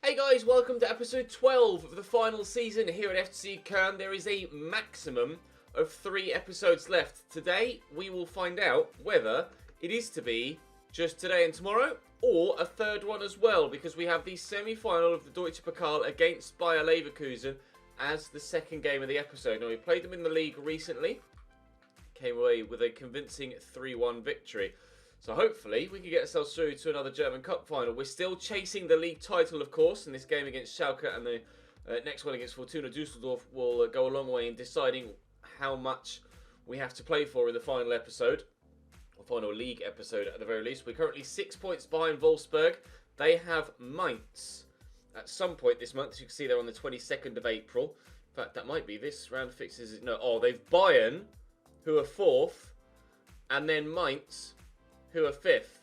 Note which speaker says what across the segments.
Speaker 1: Hey guys, welcome to episode 12 of the final season here at FC Köln. There is a maximum of 3 episodes left. Today, we will find out whether it is to be just today and tomorrow, or a third one as well, because we have the semi-final of the Deutsche Pokal against Bayer Leverkusen as the second game of the episode. Now, we played them in the league recently, came away with a convincing 3-1 victory. So hopefully we can get ourselves through to another German Cup final. We're still chasing the league title, of course, in this game against Schalke, and the next one against Fortuna Düsseldorf will go a long way in deciding how much we have to play for in the final episode, or final league episode at the very least. We're currently 6 points behind Wolfsburg. They have Mainz at some point this month. As you can see, they're on the 22nd of April. In fact, that might be this round of fixes. No, they've Bayern, who are 4th, and then Mainz, who are 5th.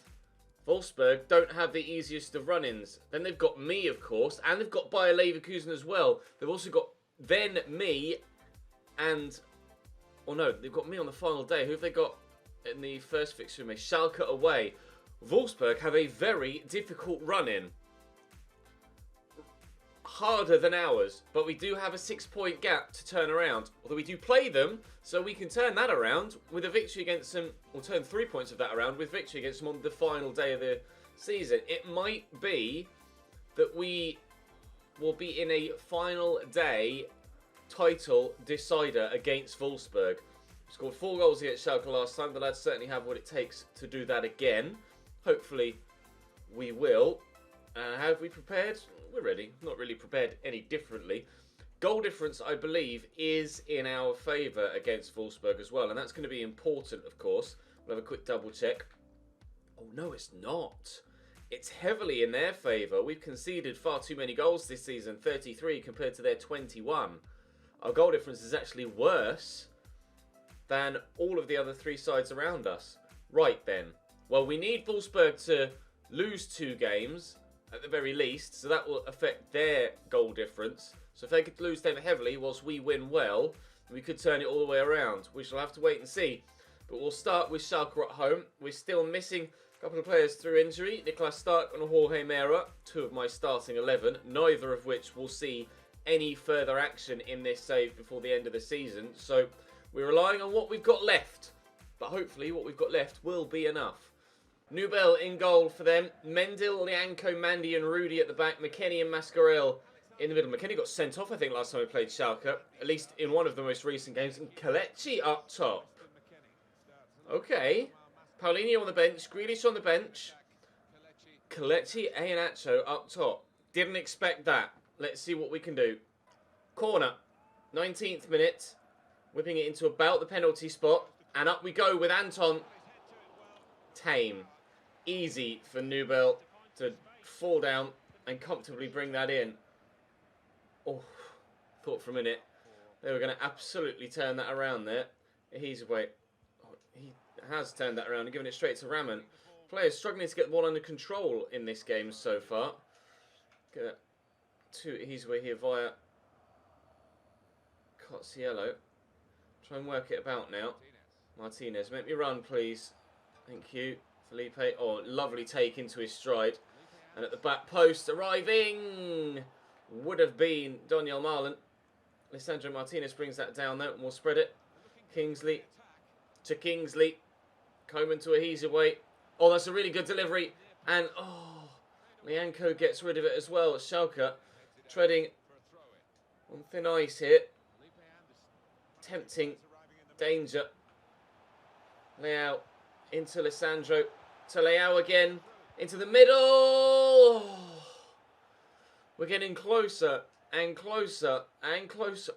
Speaker 1: Wolfsburg don't have the easiest of run-ins. Then they've got me, of course, and they've got Bayer Leverkusen as well. They've also got then me and... Oh no, they've got me on the final day. Who have they got in the first fixture? Schalke away. Wolfsburg have a very difficult run-in. Harder than ours, but we do have a 6-point gap to turn around. Although we do play them, so we can turn that around with a victory against them. We'll turn 3 points of that around with victory against them on the final day of the season. It might be that we will be in a final day title decider against Wolfsburg. We scored 4 goals against Schalke last time. The lads certainly have what it takes to do that again. Hopefully we will. Have we prepared? We're ready. Not really prepared any differently. Goal difference, I believe, is in our favour against Wolfsburg as well. And that's going to be important, of course. We'll have a quick double check. Oh, no, it's not. It's heavily in their favour. We've conceded far too many goals this season. 33 compared to their 21. Our goal difference is actually worse than all of the other 3 sides around us. Right, then. Well, we need Wolfsburg to lose 2 games at the very least, so that will affect their goal difference. So if they could lose them heavily whilst we win well, we could turn it all the way around. We shall have to wait and see. But we'll start with Schalke at home. We're still missing a couple of players through injury. Nicolas Stark and Jorge Mera, 2 of my starting 11, neither of which will see any further action in this save before the end of the season. So we're relying on what we've got left. But hopefully what we've got left will be enough. Nubel in goal for them. Mendel, Lianco, Mandy and Rudy at the back. McKennie and Mascarell in the middle. McKennie got sent off, I think, last time we played Schalke. At least in one of the most recent games. And Kelechi up top. Okay. Paulinho on the bench. Grealish on the bench. Kelechi, Iheanacho up top. Didn't expect that. Let's see what we can do. Corner. 19th minute. Whipping it into about the penalty spot. And up we go with Anton. Tame. Easy for Nubel to fall down and comfortably bring that in. Oh, thought for a minute they were going to absolutely turn that around there. He's away. Oh, he has turned that around and given it straight to Raman. Players struggling to get the ball under control in this game so far. Get that to he's away here via Cozziello. Try and work it about now. Martinez, make me run, please. Thank you, Felipe. Oh, lovely take into his stride. And at the back post, arriving, would have been Daniel Marlon. Lisandro Martinez brings that down though, and we'll spread it. Kingsley to Kingsley. Coman to Ahizaway. Oh, that's a really good delivery. And, oh, Lianco gets rid of it as well. Schalke treading on thin ice here. Tempting danger. Leao into Lisandro, to Leao again, into the middle. We're getting closer and closer and closer.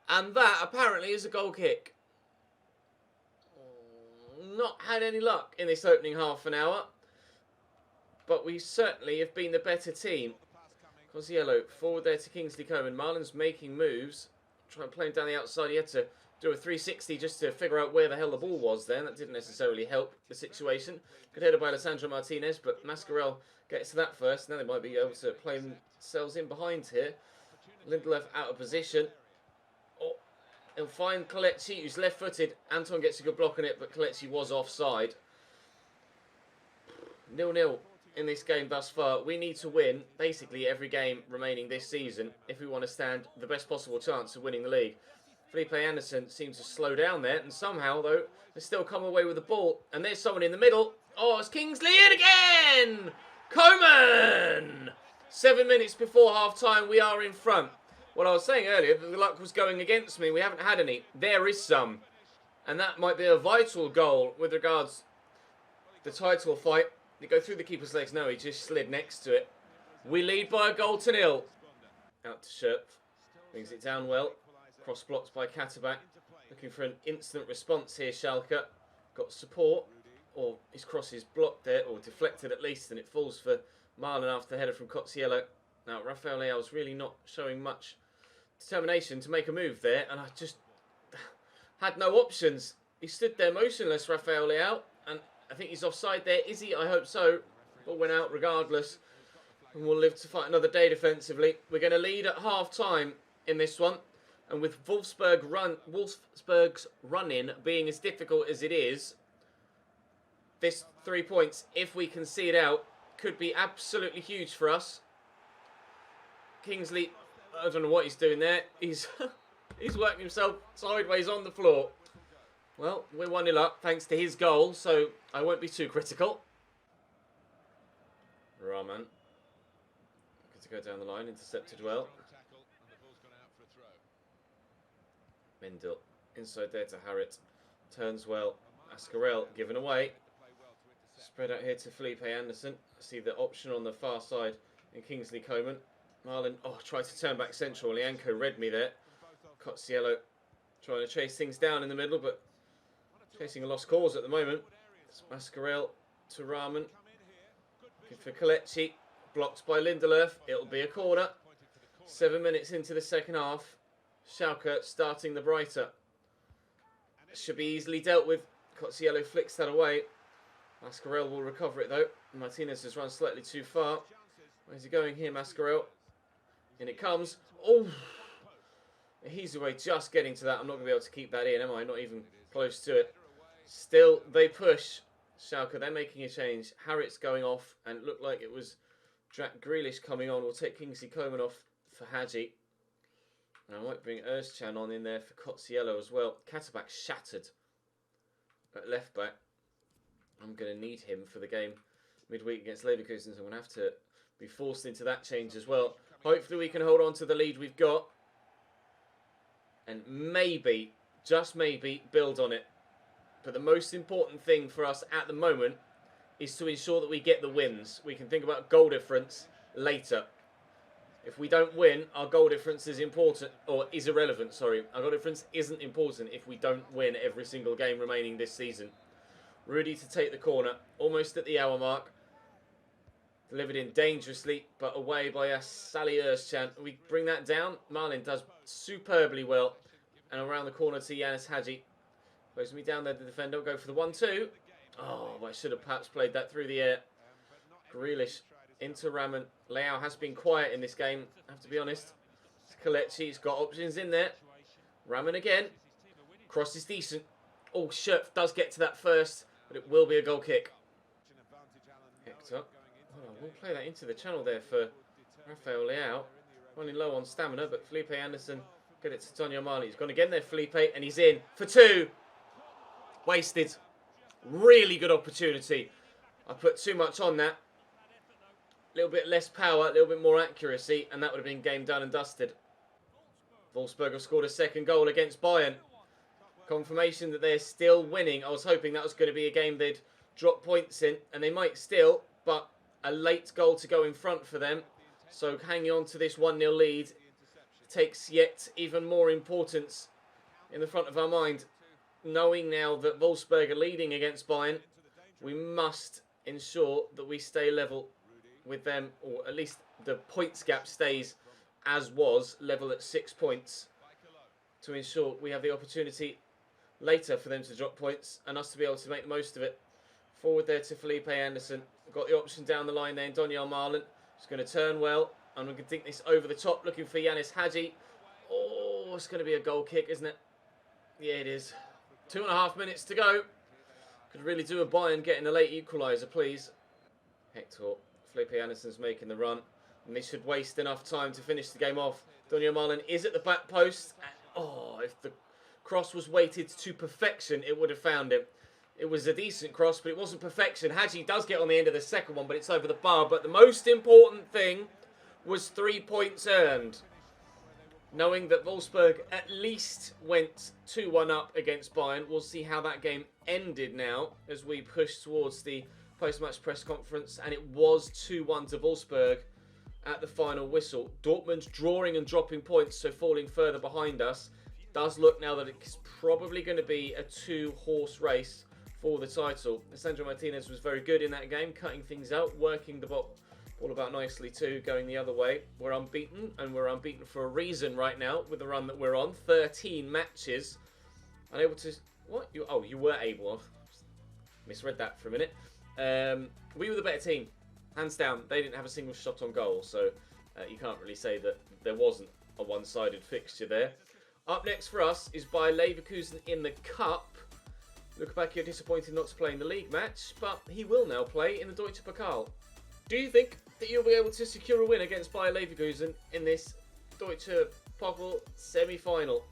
Speaker 1: And that apparently is a goal kick. Not had any luck in this opening half an hour. But we certainly have been the better team. Cozziello forward there to Kingsley Coman. Marlon's making moves. Trying to play him down the outside. He had to do a 360 just to figure out where the hell the ball was then. That didn't necessarily help the situation. Good header by Lisandro Martinez, but Mascarell gets to that first. Now they might be able to play themselves in behind here. Lindelof out of position. Oh, he'll find Kelechi, who's left-footed. Anton gets a good block on it, but Kelechi was offside. 0-0 in this game thus far. We need to win basically every game remaining this season if we want to stand the best possible chance of winning the league. Felipe Anderson seems to slow down there, and somehow, though, they still come away with the ball. And there's someone in the middle. Oh, it's Kingsley in again! Coman! 7 minutes before half-time, we are in front. Well, I was saying earlier that the luck was going against me. We haven't had any. There is some. And that might be a vital goal with regards to the title fight. Did it go through the keeper's legs? No, he just slid next to it. We lead by a goal to nil. Out to Scherp. Brings it down well. Cross blocked by Katterbach. Looking for an instant response here, Schalke. Got support. Or his cross is blocked there, or deflected at least, and it falls for Marlon after the header from Cozziello. Now, Rafael Leao's really not showing much determination to make a move there, and I just had no options. He stood there motionless, Rafael Leao, and I think he's offside there. Is he? I hope so. Ball went out regardless, and we'll live to fight another day defensively. We're going to lead at half-time in this one, and with Wolfsburg's run-in being as difficult as it is, this 3 points, if we concede out, could be absolutely huge for us. Kingsley, I don't know what he's doing there. He's working himself sideways on the floor. Well, we're 1-0 up thanks to his goal, so I won't be too critical. Rahman. Good to go down the line, intercepted well. Mendel, inside there to Harriet. Turns well. Ascarel given away. Spread out here to Felipe Anderson. See the option on the far side in Kingsley Coman. Marlon, tried to turn back central. Lianco read me there. Cozziello trying to chase things down in the middle, but chasing a lost cause at the moment. Mascarell to Rahman. Good for Kelechi. Blocked by Lindelöf. It'll be a corner. 7 minutes into the second half. Schalke starting the brighter. Should be easily dealt with. Cozziello flicks that away. Mascarell will recover it though. Martinez has run slightly too far. Where's he going here, Mascarell? In it comes. Oh! He's away just getting to that. I'm not going to be able to keep that in, am I? Not even close to it. Still, they push. Schalke, they're making a change. Harriet's going off, and it looked like it was Jack Grealish coming on. We'll take Kingsley Coman off for Hadji. And I might bring Özcan on in there for Cozziello as well. Katterbach shattered at left back. I'm going to need him for the game midweek against Leverkusen, so I'm going to have to be forced into that change as well. Hopefully we can hold on to the lead we've got. And maybe, just maybe, build on it. But the most important thing for us at the moment is to ensure that we get the wins. We can think about goal difference later. If we don't win, our goal difference is important, or is irrelevant, sorry. Our goal difference isn't important if we don't win every single game remaining this season. Rudy to take the corner, almost at the hour mark. Delivered in dangerously, but away by Sally Özcan. We bring that down. Marlin does superbly well. And around the corner to Yanis Hadji. Closes me down there, the defender. We'll go for the 1-2. Oh, I should have perhaps played that through the air. Grealish into Rahman. Leao has been quiet in this game, I have to be honest. Kelechi's got options in there. Rahman again. Cross is decent. Oh, Scherp does get to that first, but it will be a goal kick. Hector. Oh, we'll play that into the channel there for Rafael Leao. Running low on stamina, but Felipe Anderson get it to Tonio Marley. He's gone again there, Felipe, and he's in for 2. Wasted. Really good opportunity. I put too much on that. A little bit less power, a little bit more accuracy, and that would have been game done and dusted. Wolfsburg have scored a second goal against Bayern. Confirmation that they're still winning. I was hoping that was going to be a game they'd drop points in, and they might still, but a late goal to go in front for them. So hanging on to this 1-0 lead takes yet even more importance in the front of our mind. Knowing now that Wolfsburg are leading against Bayern, we must ensure that we stay level with them, or at least the points gap stays as was, level at 6 points, to ensure we have the opportunity later for them to drop points and us to be able to make the most of it. Forward there to Felipe Anderson. Got the option down the line there in Donyell Marlon. He's going to turn well, and we can think this over the top, looking for Yanis Hadji. Oh, it's going to be a goal kick, isn't it? Yeah, it is. 2.5 minutes to go. Could really do a Bayern getting a late equaliser, please. Hector. Felipe Anderson's making the run. And this should waste enough time to finish the game off. Daniel Marlin is at the back post. And, oh, if the cross was weighted to perfection, it would have found him. It was a decent cross, but it wasn't perfection. Hadji does get on the end of the second one, but it's over the bar. But the most important thing was 3 points earned. Knowing that Wolfsburg at least went 2-1 up against Bayern. We'll see how that game ended now as we push towards the post-match press conference. And it was 2-1 to Wolfsburg at the final whistle. Dortmund drawing and dropping points, so falling further behind us. Does look now that it's probably going to be a 2-horse race for the title. Sandro Martinez was very good in that game, cutting things out, working the ball about nicely too, going the other way. We're unbeaten, and we're unbeaten for a reason right now with the run that we're on. 13 matches. Unable to... What? You were able. Misread that for a minute. We were the better team. Hands down. They didn't have a single shot on goal, so you can't really say that there wasn't a one-sided fixture there. Up next for us is Bayer Leverkusen in the Cup. Lukebakio disappointed not to play in the league match, but he will now play in the Deutsche Pokal. Do you think that you'll be able to secure a win against Bayer Leverkusen in this Deutsche Pokal semi-final?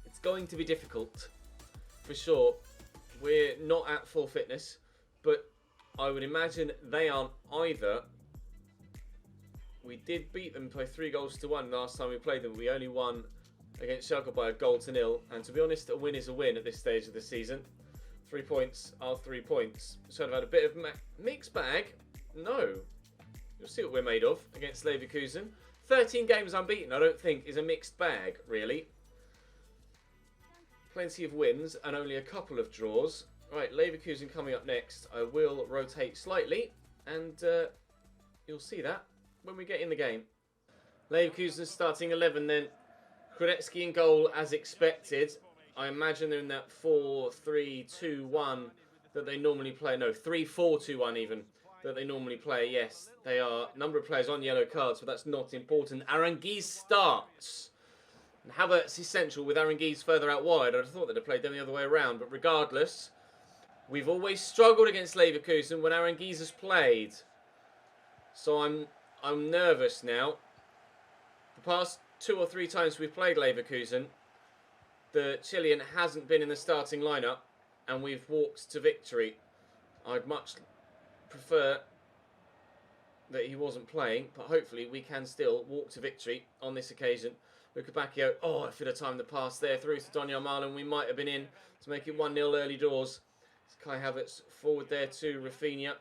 Speaker 1: It's going to be difficult, for sure. We're not at full fitness, but I would imagine they aren't either. We did beat them by 3-1 last time we played them. We only won against Schalke by 1-0, and to be honest, a win is a win at this stage of the season. 3 points are 3 points. So I've had a bit of mixed bag. No. You'll see what we're made of against Leverkusen. 13 games unbeaten, I don't think, is a mixed bag, really. Plenty of wins and only a couple of draws. Right, Leverkusen coming up next. I will rotate slightly, and you'll see that when we get in the game. Leverkusen starting 11 then. Krudetsky in goal as expected. I imagine they're in that 4-3-2-1 that they normally play. No, 3-4-2-1 even that they normally play. Yes, they are. Number of players on yellow cards, but that's not important. Aranguiz starts. And Havertz is central with Aranguiz further out wide. I'd have thought they'd have played them the other way around, but regardless, we've always struggled against Leverkusen when Aranguiz has played. So I'm nervous now. The past 2 or 3 times we've played Leverkusen, the Chilean hasn't been in the starting lineup, and we've walked to victory. I'd much prefer that he wasn't playing, but hopefully we can still walk to victory on this occasion. Lukebakio, oh, if it had timed the pass there through to Daniel Marlin, we might have been in to make it 1-0 early doors. Kai Havertz forward there to Rafinha.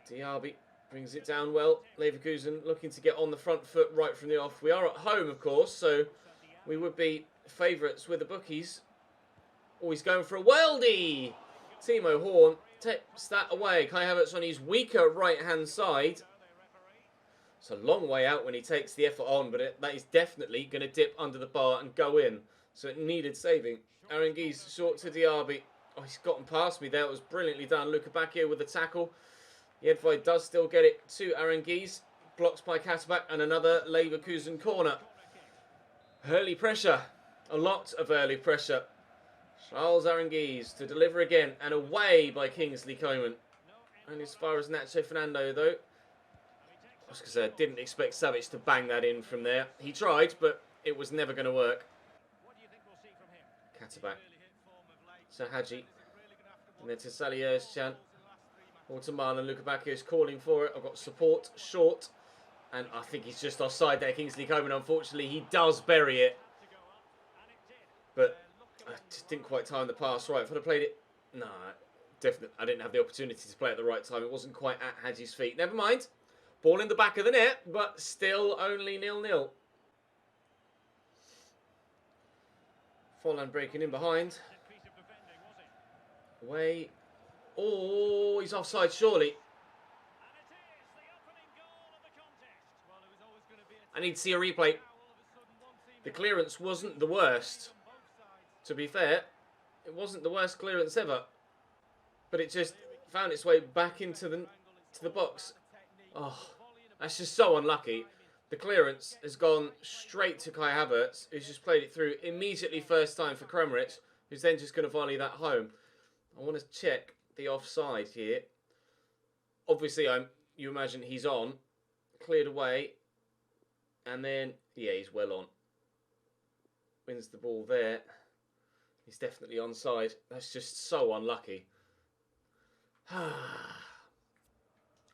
Speaker 1: Diaby brings it down well. Leverkusen looking to get on the front foot right from the off. We are at home, of course, so we would be favourites with the bookies. Oh, he's going for a worldie. Timo Horn takes that away. Kai Havertz on his weaker right-hand side. It's a long way out when he takes the effort on, but that is definitely going to dip under the bar and go in. So it needed saving. Aranguiz short to Diaby. Oh, he's gotten past me there. It was brilliantly done. Lukebakio with the tackle. Jedvaj does still get it to Aranguiz. Blocked by Katterbach and another Leverkusen corner. Early pressure. A lot of early pressure. Charles Aranguiz to deliver again and away by Kingsley Coman. And as far as Nacho Fernando though, I was going to say I didn't expect Savic to bang that in from there. He tried, but it was never going to work. Katterbach. So Hadji. And then to Salih Özcan. Automan and Lukebakio is calling for it. I've got support short. And I think he's just offside there, Kingsley Coman. Unfortunately, he does bury it. But I just didn't quite time the pass right. If I'd have played it... No, definitely. I didn't have the opportunity to play at the right time. It wasn't quite at Hadji's feet. Never mind. Ball in the back of the net, but still only 0-0. Folland breaking in behind. Away. Oh, he's offside, surely. I need to see a replay. The clearance wasn't the worst. To be fair, it wasn't the worst clearance ever. But it just found its way back into the box. Oh, that's just so unlucky. The clearance has gone straight to Kai Havertz, who's just played it through immediately first time for Kramaric, who's then just going to volley that home. I want to check the offside here. Obviously, you imagine he's on. Cleared away. And then, yeah, he's well on. Wins the ball there. He's definitely onside. That's just so unlucky.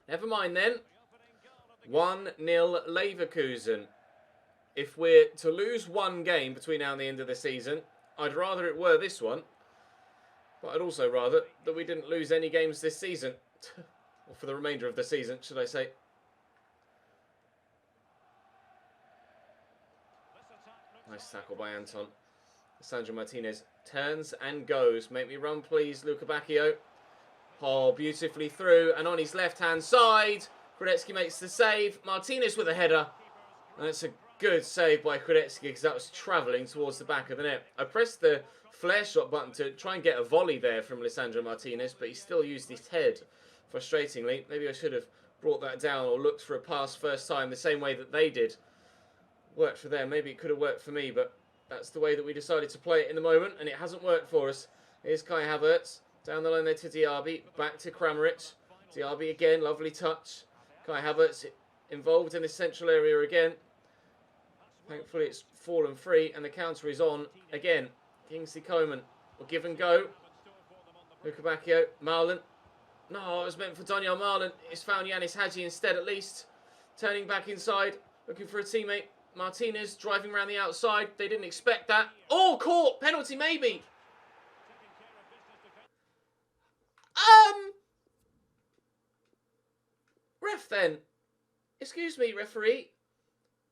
Speaker 1: Never mind then. 1-0 Leverkusen. If we're to lose one game between now and the end of the season, I'd rather it were this one. But I'd also rather that we didn't lose any games this season. Or for the remainder of the season, should I say. Nice tackle by Anton. Sandro Martinez turns and goes. Make me run, please, Luca Bacchio. Oh, beautifully through. And on his left-hand side, Kredetsky makes the save. Martinez with a header. And it's a good save by Kredetsky because that was travelling towards the back of the net. I pressed the flare shot button to try and get a volley there from Lisandro Martinez, but he still used his head, frustratingly. Maybe I should have brought that down or looked for a pass first time the same way that they did. Worked for them. Maybe it could have worked for me, but that's the way that we decided to play it in the moment, and it hasn't worked for us. Here's Kai Havertz. Down the line there to Diaby. Back to Kramaric. Diaby again. Lovely touch. Kai Havertz involved in the central area again. Thankfully, it's fallen free, and the counter is on again. Kingsley Coman will give and go. Luca Bacchio. Marlon. No, it was meant for Daniel Marlon. It's found Yanis Hadji instead, at least. Turning back inside. Looking for a teammate. Martinez driving around the outside. They didn't expect that. Oh, caught. Penalty, maybe. Ref then. Excuse me, referee.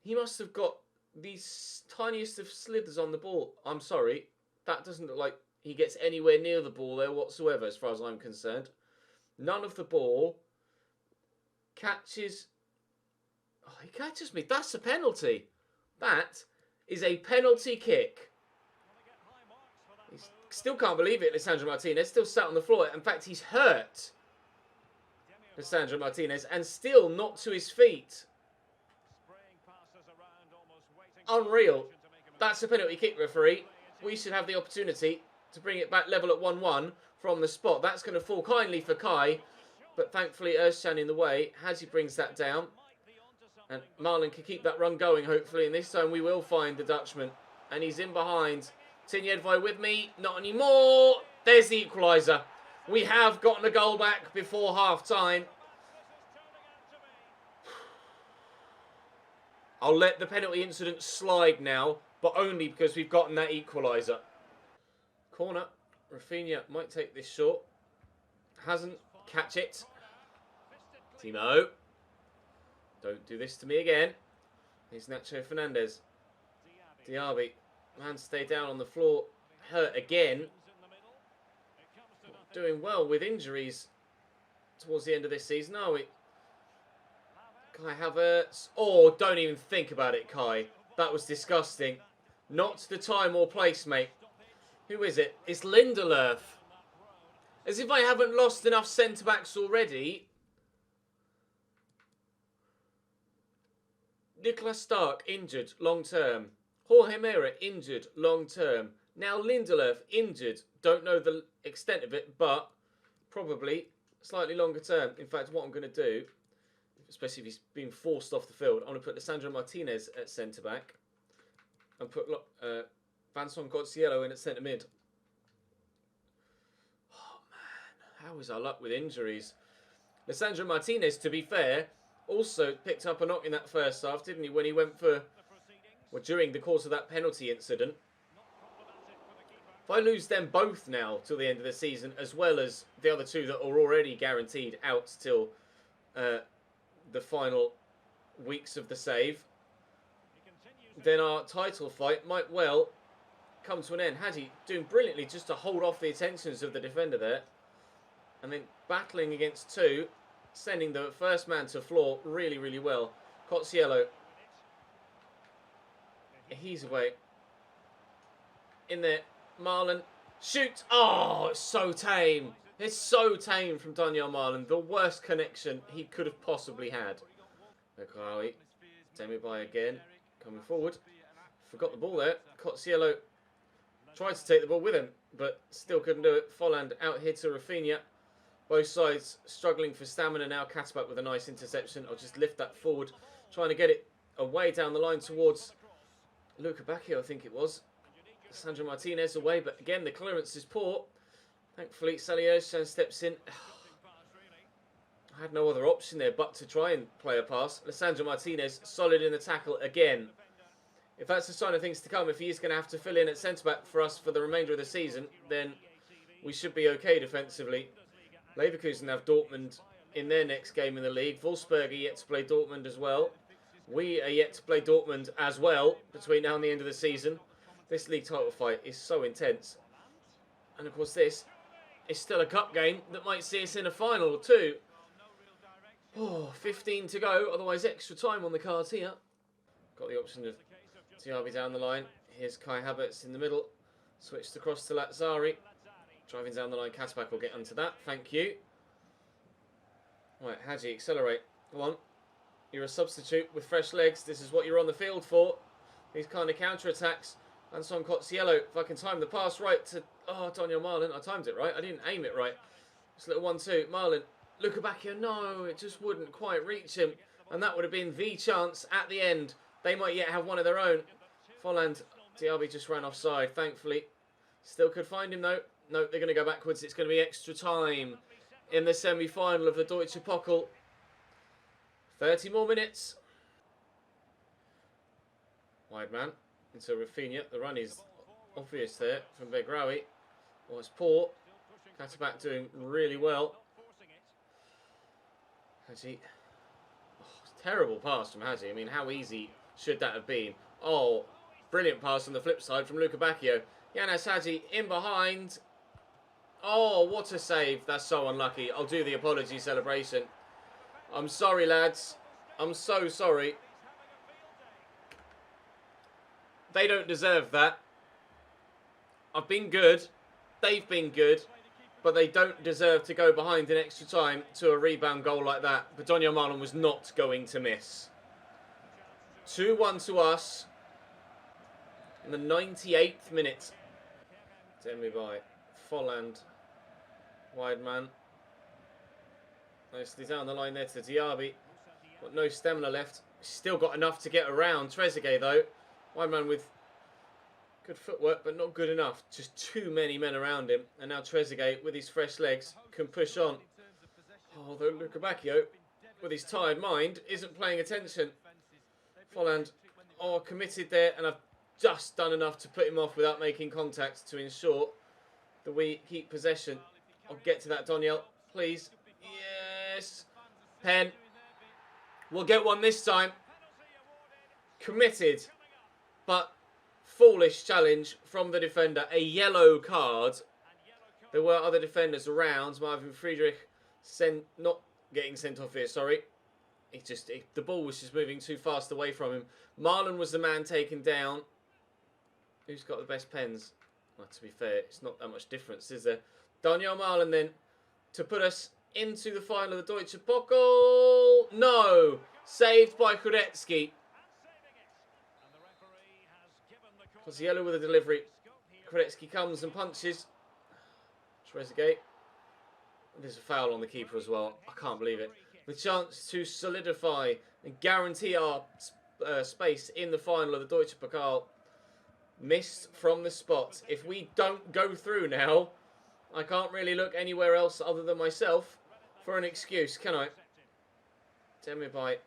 Speaker 1: He must have got these tiniest of slithers on the ball. I'm sorry. That doesn't look like he gets anywhere near the ball there whatsoever, as far as I'm concerned. None of the ball. Catches. Oh, he catches me. That's a penalty. That is a penalty kick. He still can't believe it, Lisandro Martinez. Still sat on the floor. In fact, he's hurt. Lisandro Martinez. And still not to his feet. Unreal. That's a penalty kick, referee. We should have the opportunity to bring it back level at 1-1 from the spot. That's going to fall kindly for Kai. But thankfully, Özcan in the way. Hadji brings that down. And Marlon can keep that run going, hopefully. And this time we will find the Dutchman. And he's in behind. Tinjedvai with me. Not anymore. There's the equaliser. We have gotten a goal back before half-time. I'll let the penalty incident slide now, but only because we've gotten that equaliser. Corner. Rafinha might take this short. Hasn't. Catch it. Timo. Don't do this to me again. Here's Nacho Fernandez. Diaby. Man, stay down on the floor. Hurt again. Not doing well with injuries towards the end of this season, are we? Kai Havertz. Oh, don't even think about it, Kai. That was disgusting. Not the time or place, mate. Who is it? It's Lindelöf. As if I haven't lost enough centre-backs already. Nicholas Stark, injured, long-term. Jorge Mera, injured, long-term. Now Lindelöf, injured. Don't know the extent of it, but probably slightly longer-term. In fact, what I'm going to do, especially if he's being forced off the field, I'm going to put Lisandro Martinez at centre-back and put Vanson Cotsiello in at centre-mid. Oh, man. How is our luck with injuries? Lisandro Martinez, to be fair, also picked up a knock in that first half, didn't he, when he went for, well, during the course of that penalty incident. If I lose them both now till the end of the season, as well as the other two that are already guaranteed out till the final weeks of the save, then our title fight might well come to an end. Hadji doing brilliantly just to hold off the attentions of the defender there. And then battling against two, sending the first man to floor really, really well. Cotsiello. He's away. In there. Marlon. Shoot! Oh, it's so tame. It's so tame from Daniel Marlon. The worst connection he could have possibly had. Okawi. Demi-Bay again. Coming forward. Forgot the ball there. Cotsiello tried to take the ball with him, but still couldn't do it. Folland out here to Rafinha. Both sides struggling for stamina now. Katterbach with a nice interception. I'll just lift that forward, trying to get it away down the line towards Luca Bacchio, I think it was. Sandro Martinez away, but again, the clearance is poor. Thankfully, Saliosan steps in. I had no other option there but to try and play a pass. Alessandro Martinez, solid in the tackle again. If that's a sign of things to come, if he is going to have to fill in at centre-back for us for the remainder of the season, then we should be okay defensively. Leverkusen have Dortmund in their next game in the league. Wolfsburg are yet to play Dortmund as well. We are yet to play Dortmund as well between now and the end of the season. This league title fight is so intense. And of course this is still a cup game that might see us in a final or two. Oh, 15 to go, otherwise extra time on the cards here. Got the option of Diaby down the line. Here's Kai Havertz in the middle. Switched across to Lazzari. Driving down the line, Katterbach will get onto that. Thank you. Right, Hadji, accelerate. Come on. You're a substitute with fresh legs. This is what you're on the field for. These kind of counter-attacks. Anson Cozziello, if I can time the pass right to... Oh, Daniel Marlin. I timed it right. I didn't aim it right. Just a little 1-2. Marlin. Luca Bacchio. No, it just wouldn't quite reach him. And that would have been the chance at the end. They might yet have one of their own. Folland. Diaby just ran offside, thankfully. Still could find him, though. No, they're going to go backwards. It's going to be extra time in the semi-final of the Deutsche Pokal. 30 more minutes. Wide man into Rafinha. The run is obvious there from Begraoui. Oh, it's poor. Katterbach doing really well. Hadji. Oh, terrible pass from Hadji. I mean, how easy should that have been? Oh, brilliant pass on the flip side from Luca Bacchio. Yannis Hadji in behind. Oh, what a save. That's so unlucky. I'll do the apology celebration. I'm sorry, lads. I'm so sorry. They don't deserve that. I've been good. They've been good. But they don't deserve to go behind in extra time to a rebound goal like that. But Daniel Marlin was not going to miss. 2-1 to us. In the 98th minute. Demi by Folland. Wide man. Nicely down the line there to Diaby. Got no stamina left. Still got enough to get around. Trezeguet though. Wide man with good footwork but not good enough. Just too many men around him. And now Trezeguet with his fresh legs can push on. Although Luca Bacchio with his tired mind isn't paying attention. Folland committed there, and I've just done enough to put him off without making contact to ensure that we keep possession. I'll get to that, Daniel. Please. Yes. Pen. We'll get one this time. Committed, but foolish challenge from the defender. A yellow card. There were other defenders around. Marvin Friedrich not getting sent off here, sorry. The ball was just moving too fast away from him. Marlon was the man taken down. Who's got the best pens? Well, to be fair, it's not that much difference, is there? Daniel Marlon then to put us into the final of the Deutsche Pokal. No! Saved by Kudetsky. Cozziello with a delivery. Kudetsky comes and punches. Trezeguet. There's a foul on the keeper as well. I can't believe it. The chance to solidify and guarantee our space in the final of the Deutsche Pokal missed from the spot. If we don't go through now, I can't really look anywhere else other than myself for an excuse, can I? Demirbay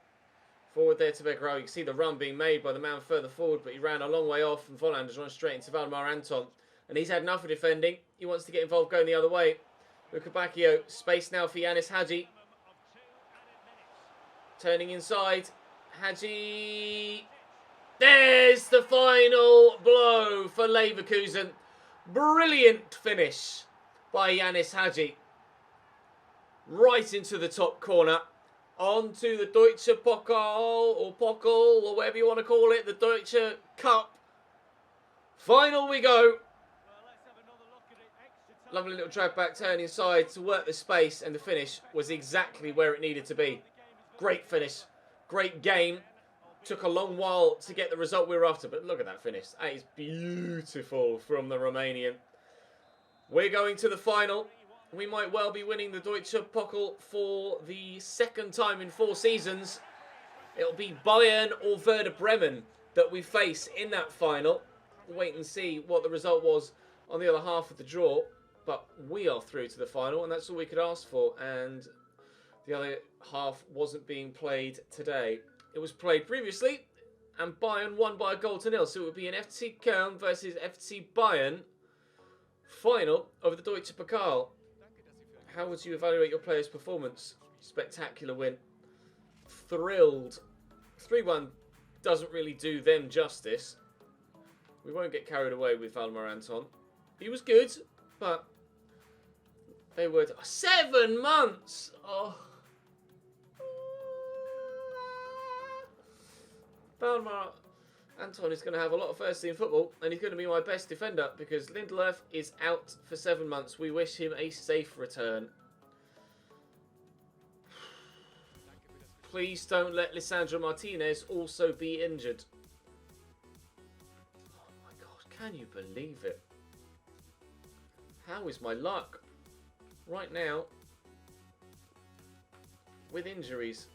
Speaker 1: forward there to Begraoui. You can see the run being made by the man further forward, but he ran a long way off, and Volland has run straight into Valdemar Anton. And he's had enough of defending. He wants to get involved going the other way. Luca Bacchio, space now for Yannis Hadji. Turning inside. Hadji. There's the final blow for Leverkusen. Brilliant finish by Yannis Hadji. Right into the top corner. On to the Deutsche Pokal, or Pokal, or whatever you want to call it. The Deutsche Cup. Final we go. Lovely little drag back turn inside to work the space, and the finish was exactly where it needed to be. Great finish. Great game. Took a long while to get the result we were after, but look at that finish. That is beautiful from the Romanian. We're going to the final. we might well be winning the Deutsche Pokal for the second time in 4 seasons. It'll be Bayern or Werder Bremen that we face in that final. We'll wait and see what the result was on the other half of the draw. But we are through to the final, and that's all we could ask for. And the other half wasn't being played today. It was played previously, and Bayern won by a goal to nil. So it would be an FC Köln versus FC Bayern final of the Deutsche Pokal. How would you evaluate your player's performance? Spectacular win. Thrilled. 3-1 doesn't really do them justice. We won't get carried away with Valmar Anton. He was good, but they were 7 months. Oh. Valmar Anton is going to have a lot of first team football, and he's going to be my best defender because Lindelöf is out for 7 months. We wish him a safe return. Please don't let Lisandro Martinez also be injured. Oh my God, can you believe it? How is my luck right now with injuries?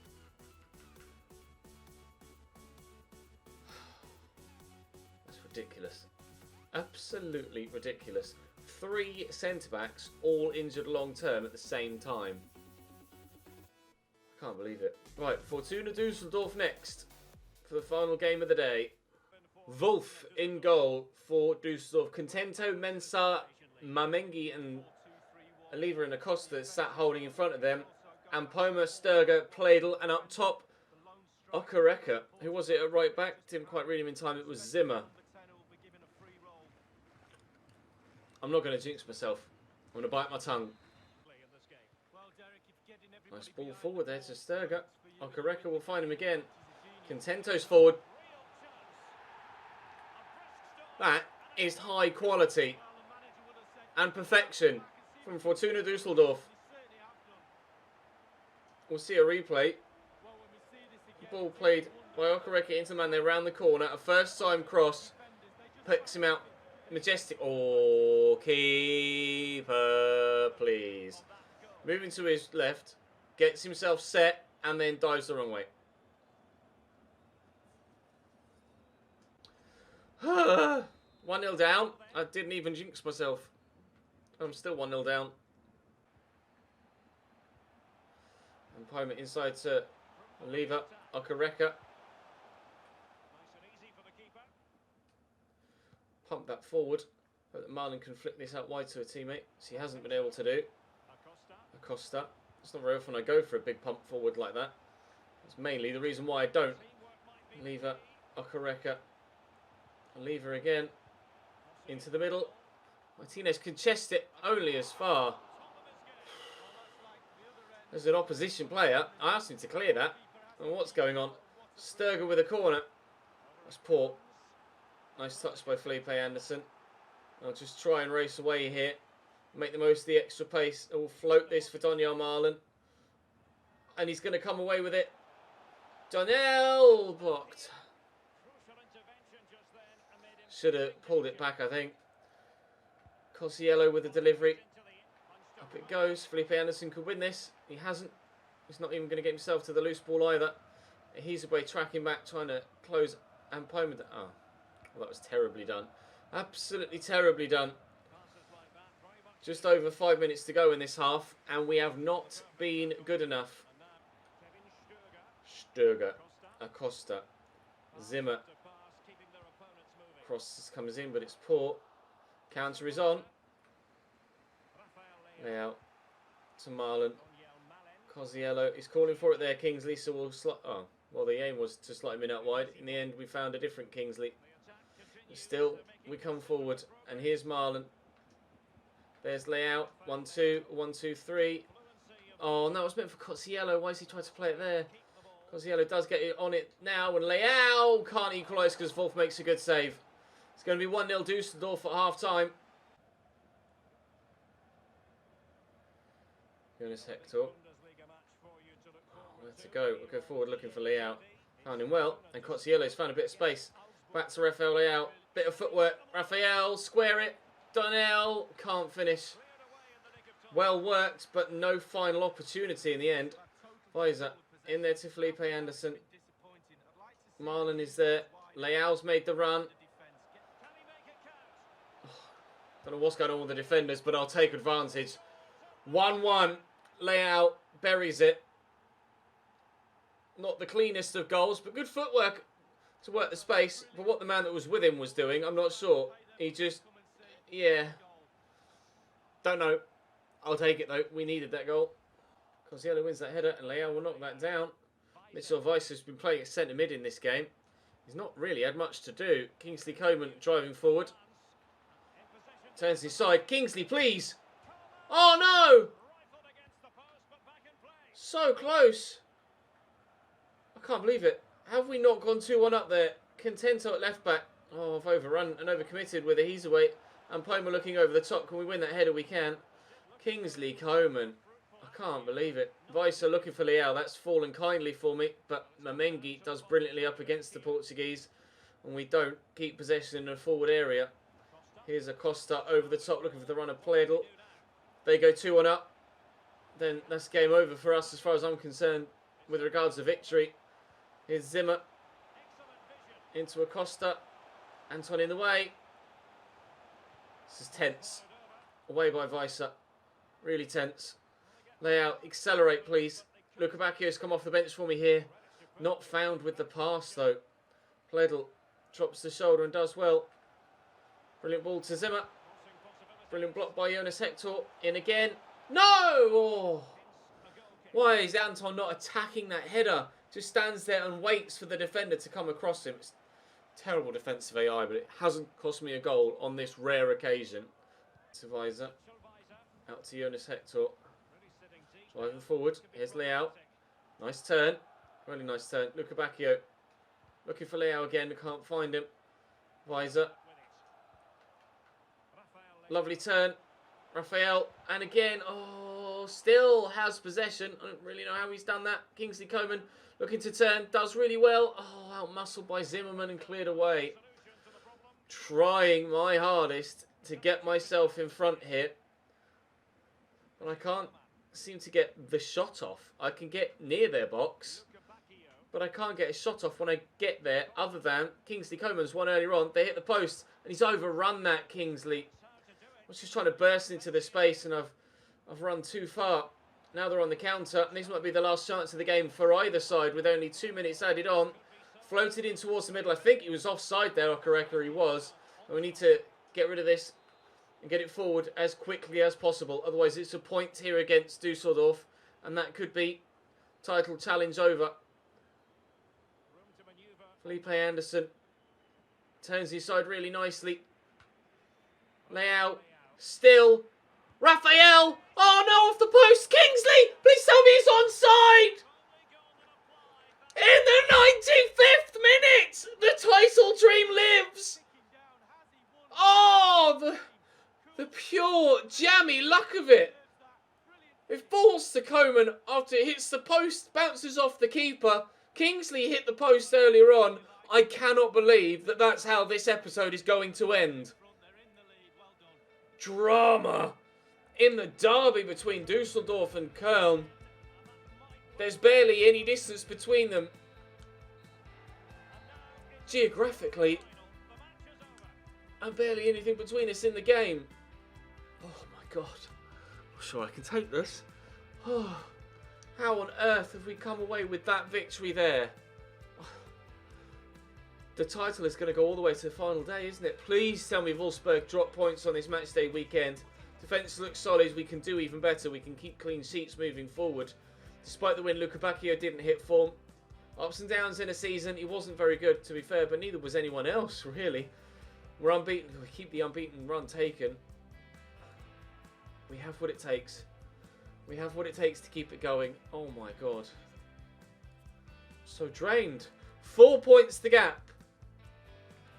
Speaker 1: That's ridiculous. Absolutely ridiculous. 3 centre-backs all injured long term at the same time. Can't believe it. Right, Fortuna Düsseldorf next for the final game of the day. Wolf in goal for Düsseldorf. Contento, Mensah, Mamengi and Oliver and Acosta sat holding in front of them. And Poma, Sturger, Pladel, and up top, Okereke. Who was it at right back? Didn't quite read him in time. It was Zimmer. I'm not going to jinx myself. I'm going to bite my tongue. Nice ball forward there to Sturger. Okereke will find him again. Contento's forward. That is high quality and perfection from Fortuna Düsseldorf. We'll see a replay. Ball played by Okereke into man there round the corner. A first time cross. Picks him out. Majestic. Oh, keeper, please. Moving to his left. Gets himself set and then dives the wrong way. 1-0 down. I didn't even jinx myself. I'm still 1-0 down. And Poma inside to Oliver. Okereke. Pump that forward. But Marlon can flick this out wide to a teammate. So he hasn't been able to do. Acosta. It's not very often I go for a big pump forward like that. It's mainly the reason why I don't. Lever, Okereke. Lever again. Into the middle. Martinez can chest it only as far. There's an opposition player. I asked him to clear that. And what's going on? Sturger with a corner. That's poor. Nice touch by Felipe Anderson. I'll just try and race away here. Make the most of the extra pace. We'll float this for Donyell Marlon. And he's going to come away with it. Donyell blocked. Should have pulled it back, I think. Cosiello with the delivery. Up it goes. Felipe Anderson could win this. He hasn't. He's not even going to get himself to the loose ball either. He's away tracking back, trying to close. And Poma. Oh, well, that was terribly done. Absolutely terribly done. Just over 5 minutes to go in this half, and we have not been good enough. Sturger, Acosta, Zimmer. Cross comes in, but it's poor. Counter is on. Now to Marlon. Cosiello is calling for it there, Kingsley. So we'll slot. Oh, well, the aim was to slot him in out wide. In the end, we found a different Kingsley. Still, we come forward, and here's Marlon. There's layout. 1-2, 1-2-3. Oh, no, it's meant for Cosiello. Why is he trying to play it there? Cosiello does get it on it now, and layout can't equalise because Wolf makes a good save. It's going to be 1-0 Düsseldorf at half time. Jonas Hector. Where to go? We'll go forward looking for layout. Found him well, and Cosiello's found a bit of space. Back to Rafael layout. Bit of footwork. Rafael, square it. Donnell can't finish. Well worked, but no final opportunity in the end. Weiser in there to Felipe Anderson. Marlon is there. Leao's made the run. Don't know what's going on with the defenders, but I'll take advantage. 1-1. Leao buries it. Not the cleanest of goals, but good footwork to work the space. But what the man that was with him was doing, I'm not sure. He just, yeah. Don't know. I'll take it, though. We needed that goal. Cossiello wins that header, and Leao will knock that down. Mitchell Weiss has been playing at centre mid in this game. He's not really had much to do. Kingsley Coman driving forward. Turns inside. Kingsley, please. Oh, no. So close. I can't believe it. Have we not gone 2-1 up there? Contento at left back. Oh, I've overrun and overcommitted with a he's away. And Poma looking over the top. Can we win that header? We can. Kingsley Coman. I can't believe it. Weiser looking for Leao. That's fallen kindly for me. But Mamengi does brilliantly up against the Portuguese. And we don't keep possession in the forward area. Here's Acosta over the top looking for the run of Pledel. They go 2-1 up. Then that's game over for us as far as I'm concerned with regards to victory. Here's Zimmer. Into Acosta. Anton in the way. This is tense. Away by Weiser. Really tense. Leao, accelerate please. Lukabakio's come off the bench for me here. Not found with the pass though. Pledel drops the shoulder and does well. Brilliant ball to Zimmer. Brilliant block by Jonas Hector. In again. No! Oh. Why is Anton not attacking that header? Just stands there and waits for the defender to come across him. It's terrible defensive AI, but it hasn't cost me a goal on this rare occasion. To Weiser. Out to Jonas Hector. Driving forward. Here's Leao. Nice turn. Really nice turn. Lukabakio. Looking for Leao again. Can't find him. Weiser. Lovely turn. Rafael. And again. Oh, still has possession. I don't really know how he's done that. Kingsley Coman looking to turn. Does really well. Oh, out-muscled by Zimmerman and cleared away. Trying my hardest to get myself in front here. But I can't seem to get the shot off. I can get near their box, but I can't get a shot off when I get there, other than Kingsley Coman's one earlier on. They hit the post, and he's overrun that, Kingsley. I was just trying to burst into the space, and I've run too far. Now they're on the counter, and this might be the last chance of the game for either side, with only 2 minutes added on. Floated in towards the middle. I think he was offside there, or correctly he was. And we need to get rid of this and get it forward as quickly as possible. Otherwise, it's a point here against Dusseldorf, and that could be title challenge over. Felipe Anderson turns his side really nicely. Leao, still. Rafael! Oh no, off the post! Kingsley! Please tell me he's onside! In the 95th minute! The title dream lives! Oh, the pure jammy luck of it. It falls to Coman after it hits the post, bounces off the keeper. Kingsley hit the post earlier on. I cannot believe that that's how this episode is going to end. Drama in the derby between Dusseldorf and Köln. There's barely any distance between them. Geographically, and barely anything between us in the game. Oh my God. I'm sure I can take this. Oh, how on earth have we come away with that victory there? The title is going to go all the way to the final day, isn't it? Please tell me Wolfsburg drop points on this match day weekend. Defence looks solid. We can do even better. We can keep clean sheets moving forward. Despite the win, Lukabakio didn't hit form. Ups and downs in a season. He wasn't very good, to be fair, but neither was anyone else, really. We're unbeaten. We keep the unbeaten run taken. We have what it takes. We have what it takes to keep it going. Oh my God. So drained. 4 points the gap.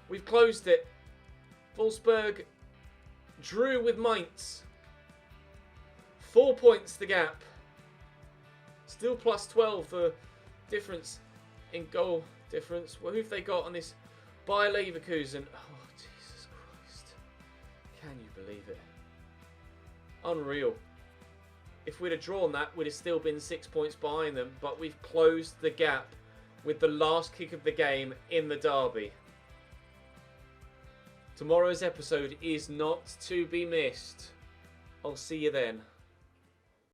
Speaker 1: We've closed it. Wolfsburg drew with Mainz. 4 points the gap. Still plus 12 for difference in goal difference. Well, who have they got on this? Bayer Leverkusen. Oh, Jesus Christ. Can you believe it? Unreal. If we'd have drawn that, we'd have still been 6 points behind them. But we've closed the gap with the last kick of the game in the derby. Tomorrow's episode is not to be missed. I'll see you then.